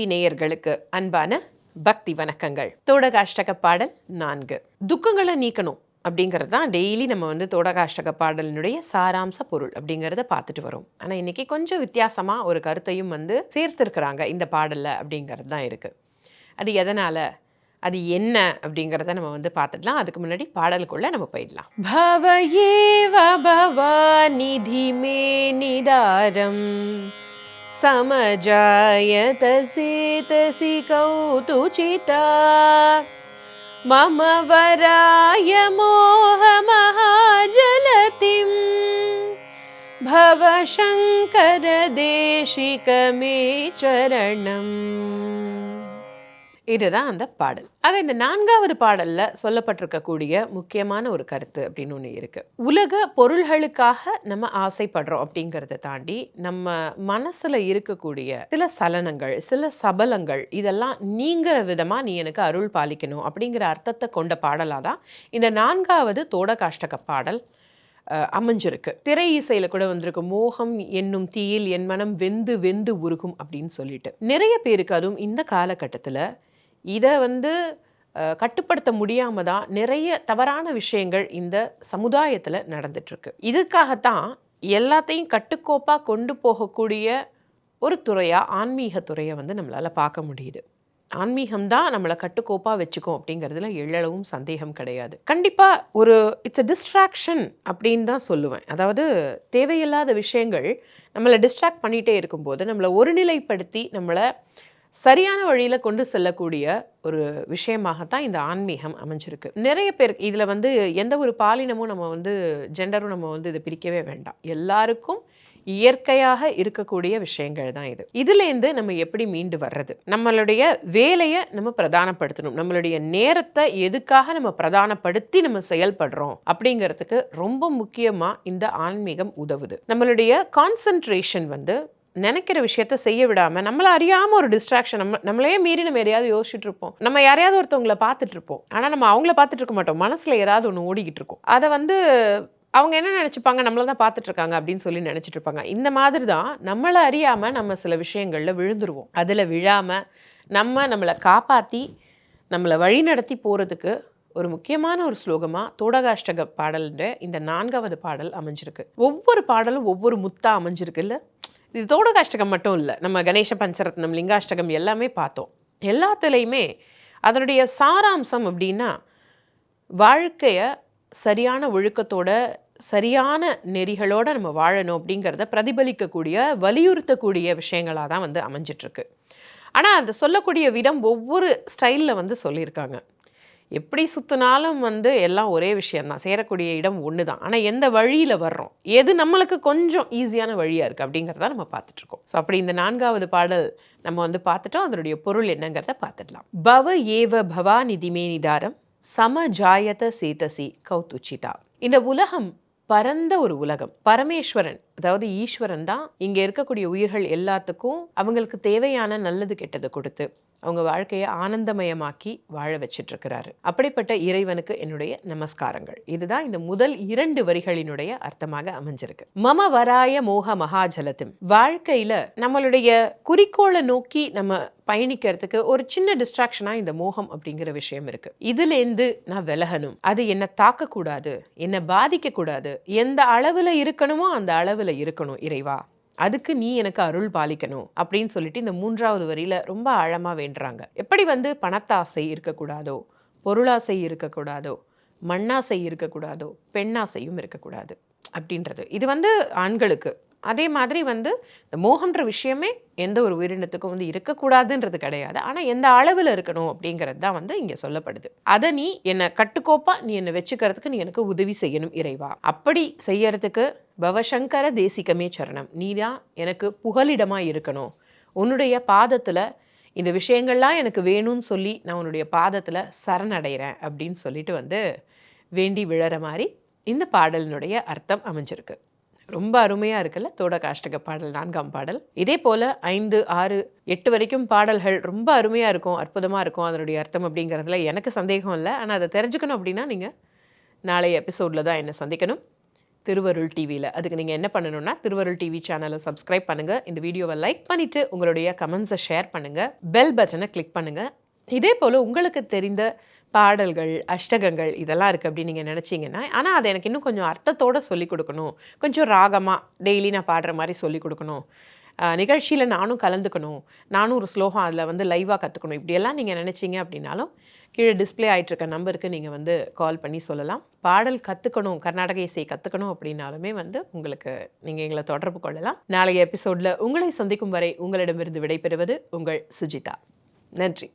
TV நேயர்களுக்கு அன்பான பக்தி வணக்கங்கள். தோடகாஷ்டக பாடல் 4. துக்கங்களை நீக்கணும் அப்படிங்கிறது தான் டெய்லி நம்ம தோடகாஷ்டக பாடலினுடைய சாராம்ச பொருள் அப்படிங்கிறத பார்த்துட்டு வரோம். ஆனால் இன்னைக்கு கொஞ்சம் வித்தியாசமாக ஒரு கருத்தையும் சேர்த்துருக்குறாங்க இந்த பாடலில் அப்படிங்கிறது தான் இருக்குது. அது எதனால், அது என்ன அப்படிங்கிறத நம்ம பார்த்துடலாம். அதுக்கு முன்னாடி பாடலுக்குள்ளே நம்ம போயிடலாம். பவயேவ பவாநிதி மே நிதாரம் समजायत सेतसि कौतुचिता मम वराय मोहमहाजलतिं भवशङ्कर देशिक मे चरणम्. இதுதான் அந்த பாடல். ஆக இந்த 4வது பாடல்ல சொல்லப்பட்டிருக்கக்கூடிய முக்கியமான ஒரு கருத்து அப்படின்னு ஒன்று இருக்கு. உலக பொருள்களுக்காக நம்ம ஆசைப்படுறோம் அப்படிங்கிறத தாண்டி நம்ம மனசுல இருக்கக்கூடிய சில சலனங்கள், சில சபலங்கள் இதெல்லாம் நீங்கிற விதமா நீ எனக்கு அருள் பாலிக்கணும் அப்படிங்கிற அர்த்தத்தை கொண்ட பாடலாக தான் இந்த 4வது தோடகாஷ்டக பாடல் அமைஞ்சிருக்கு. திரை இசையில கூட வந்திருக்கு, மோகம் என்னும் தீயில் என் மனம் வெந்து வெந்து உருகும் அப்படின்னு சொல்லிட்டு. நிறைய பேருக்கு அதுவும் இந்த காலகட்டத்தில் இதை கட்டுப்படுத்த முடியாம தான் நிறைய தவறான விஷயங்கள் இந்த சமுதாயத்தில் நடந்துட்டுருக்கு. இதுக்காகத்தான் எல்லாத்தையும் கட்டுக்கோப்பாக கொண்டு போகக்கூடிய ஒரு துறையாக ஆன்மீக துறையை நம்மளால் பார்க்க முடியுது. ஆன்மீகம்தான் நம்மளை கட்டுக்கோப்பாக வச்சுக்கும் அப்படிங்கிறதுல எள்ளளவும் சந்தேகம் கிடையாது. கண்டிப்பாக ஒரு இட்ஸ் அ டிஸ்ட்ராக்ஷன் அப்படின்னு தான் சொல்லுவேன். அதாவது தேவையில்லாத விஷயங்கள் நம்மளை டிஸ்ட்ராக்ட் பண்ணிகிட்டே இருக்கும்போது நம்மளை ஒருநிலைப்படுத்தி நம்மளை சரியான வழியில் கொண்டு செல்லக்கூடிய ஒரு விஷயமாகத்தான் இந்த ஆன்மீகம் அமைஞ்சிருக்கு. நிறைய பேர் இதில் எந்த ஒரு பாலினமும் நம்ம ஜெண்டரும் நம்ம இதை பிரிக்கவே வேண்டாம். எல்லாருக்கும் இயற்கையாக இருக்கக்கூடிய விஷயங்கள் தான் இது. இதுலேருந்து நம்ம எப்படி மீண்டு வர்றது, நம்மளுடைய வேலையை நம்ம பிரதானப்படுத்தணும், நம்மளுடைய நேரத்தை எதுக்காக நம்ம பிரதானப்படுத்தி நம்ம செயல்படுறோம் அப்படிங்கிறதுக்கு ரொம்ப முக்கியமாக இந்த ஆன்மீகம் உதவுது. நம்மளுடைய கான்சன்ட்ரேஷன் நினைக்கிற விஷயத்த செய்ய விடாமல் நம்மளை அறியாமல் ஒரு டிஸ்ட்ராக்ஷன், நம்மளையே மீறி நம்ம எதையாவது யோசிச்சுட்டு இருப்போம். நம்ம யாரையாவது ஒருத்தவங்களை பார்த்துட்டு இருப்போம், ஆனால் நம்ம அவங்கள பார்த்துட்டு இருக்க மாட்டோம். மனசில் ஏதாவது ஒன்று ஓடிக்கிட்டு இருக்கும். அதை அவங்க என்ன நினச்சிப்பாங்க, நம்மளை தான் பார்த்துட்ருக்காங்க அப்படின்னு சொல்லி நினச்சிட்டு இருப்பாங்க. இந்த மாதிரி தான் நம்மளை அறியாமல் நம்ம சில விஷயங்களில் விழுந்துருவோம். அதில் விழாமல் நம்மளை காப்பாற்றி நம்மளை வழிநடத்தி போகிறதுக்கு ஒரு முக்கியமான ஒரு ஸ்லோகமாக தோடகாஷ்டக பாடல்ன்ற இந்த 4வது பாடல் அமைஞ்சிருக்கு. ஒவ்வொரு பாடலும் ஒவ்வொரு முத்தா அமைஞ்சிருக்கு. இல்லை, இது தோடகாஷ்டகம் மட்டும் இல்லை, நம்ம கணேச பஞ்சரத்னம், லிங்காஷ்டகம் எல்லாமே பார்த்தோம். எல்லாத்துலேயுமே அதனுடைய சாராம்சம் அப்படின்னா வாழ்க்கையை சரியான ஒழுக்கத்தோட சரியான நெறிகளோடு நம்ம வாழணும் அப்படிங்கிறத பிரதிபலிக்கக்கூடிய வலியுறுத்தக்கூடிய விஷயங்களாக தான் அமைஞ்சிட்ருக்கு. ஆனால் அதை சொல்லக்கூடிய விதம் ஒவ்வொரு ஸ்டைலில் சொல்லியிருக்காங்க. எப்படி சுற்றினாலும் எல்லாம் ஒரே விஷயந்தான், சேரக்கூடிய இடம் ஒன்று தான். ஆனால் எந்த வழியில் வர்றோம், எது நம்மளுக்கு கொஞ்சம் ஈஸியான வழியாக இருக்குது அப்படிங்கிறத நம்ம பார்த்துட்ருக்கோம். ஸோ அப்படி இந்த 4வது பாடல் நம்ம பார்த்துட்டோம். அதனுடைய பொருள் என்னங்கிறத பார்த்துடலாம். பவ ஏவ பவாநிதி மே நிதாரம் சமஜாயத சேதசி கௌதுச்சிதா. இந்த உலகம் பரந்த ஒரு உலகம். பரமேஸ்வரன் அதாவது ஈஸ்வரன் தான் இங்கே இருக்கக்கூடிய உயிர்கள் எல்லாத்துக்கும் அவங்களுக்கு தேவையான நல்லது கெட்டது கொடுத்து அவங்க வாழ்க்கையை ஆனந்தமயமாக்கி வாழ வச்சிட்டு இருக்கிறாரு. அப்படிப்பட்ட இறைவனுக்கு என்னுடைய நமஸ்காரங்கள். இதுதான் இந்த முதல் 2 வரிகளினுடைய அர்த்தமாக அமைஞ்சிருக்கு. மம வராய மோக மகாஜலத்தும். வாழ்க்கையில நம்மளுடைய குறிக்கோளை நோக்கி நம்ம பயணிக்கிறதுக்கு ஒரு சின்ன டிஸ்ட்ராக்ஷனா இந்த மோகம் அப்படிங்கிற விஷயம் இருக்கு. இதுலேருந்து நான் விலகணும், அது என்னை தாக்கக்கூடாது, என்னை பாதிக்க கூடாது, எந்த அளவுல இருக்கணுமோ அந்த அளவுல இருக்கணும் இறைவா, அதுக்கு நீ எனக்கு அருள் பாலிக்கணும் அப்படின்னு சொல்லிட்டு இந்த 3வது வரியில ரொம்ப ஆழமா வேண்டுறாங்க. எப்படி பணத்தாசை இருக்கக்கூடாதோ, பொருளாசை இருக்கக்கூடாதோ, மண்ணாசை இருக்கக்கூடாதோ, பெண்ணாசையும் இருக்கக்கூடாது அப்படின்றது. இது ஆண்களுக்கு. அதே மாதிரி இந்த மோகன்ற விஷயமே எந்த ஒரு உயிரினத்துக்கும் இருக்கக்கூடாதுன்றது கிடையாது. ஆனால் எந்த அளவில் இருக்கணும் அப்படிங்கிறது தான் இங்கே சொல்லப்படுது. அதை நீ என்னை கட்டுக்கோப்பா நீ என்னை வச்சுக்கிறதுக்கு நீ எனக்கு உதவி செய்யணும் இறைவா. அப்படி செய்யறதுக்கு பவசங்கர தேசிகமே சரணம், நீ தான் எனக்கு புகலிடமாக இருக்கணும். உன்னுடைய பாதத்தில் இந்த விஷயங்கள்லாம் எனக்கு வேணும்னு சொல்லி நான் உன்னுடைய பாதத்தில் சரணடைகிறேன் அப்படின்னு சொல்லிட்டு வேண்டி விழற மாதிரி இந்த பாடலினுடைய அர்த்தம் அமைஞ்சிருக்கு. ரொம்ப அருமையாக இருக்குல்ல தோடகாஷ்டக பாடல் 4ஆம் பாடல். இதே போல் 5, 6, 8 வரைக்கும் பாடல்கள் ரொம்ப அருமையாக இருக்கும், அற்புதமாக இருக்கும். அதனுடைய அர்த்தம் அப்படிங்கிறதுல எனக்கு சந்தேகம் இல்லை. ஆனால் அதை தெரிஞ்சுக்கணும் அப்படின்னா நீங்கள் நாளைய எபிசோடில் தான் என்னை சந்திக்கணும். திருவருள் டிவில. அதுக்கு நீங்க என்ன பண்ணணும்னா, திருவருள் டிவி சேனல சப்ஸ்கிரைப் பண்ணுங்க. இந்த வீடியோவ லைக் பண்ணிட்டு, உங்களுடைய கமெண்ட்ஸ ஷேர் பண்ணுங்க. பெல் பட்டன கிளிக் பண்ணுங்க. இதே போல உங்களுக்கு தெரிந்த பாடல்கள், அஷ்டகங்கள் இதெல்லாம் இருக்கு அப்படின்னு நீங்க நினைச்சீங்கன்னா, ஆனா அத எனக்கு இன்னும் கொஞ்சம் அர்த்தத்தோட சொல்லிக் குடுக்கணும். கொஞ்சம் ராகமா டெய்லி நான் பாடுற மாரி சொல்லிக் குடுக்கணும். நிகழ்ச்சியில நானும் கலந்துக்கணும். நானும் ஒரு ஸ்லோகம் அதில வந்து லைவா கத்துக்கணும். இப்படியெல்லாம் நீங்க நினைச்சீங்க அப்படின்னாலும், கீழ டிஸ்ப்ளே ஆயிட்டு இருக்க நம்பருக்கு நீங்க வந்து கால் பண்ணி சொல்லலாம். பாடல் கத்துக்கணும், கர்நாடக இசை கத்துக்கணும் அப்படின்னாலுமே வந்து உங்களுக்கு நீங்க எங்கள தொடர்பு கொள்ளலாம். நாளைய எபிசோட்ல உங்களை சந்திக்கும் வரை உங்களிடமிருந்து விடைபெறுவது உங்கள் சுஜிதா. நன்றி.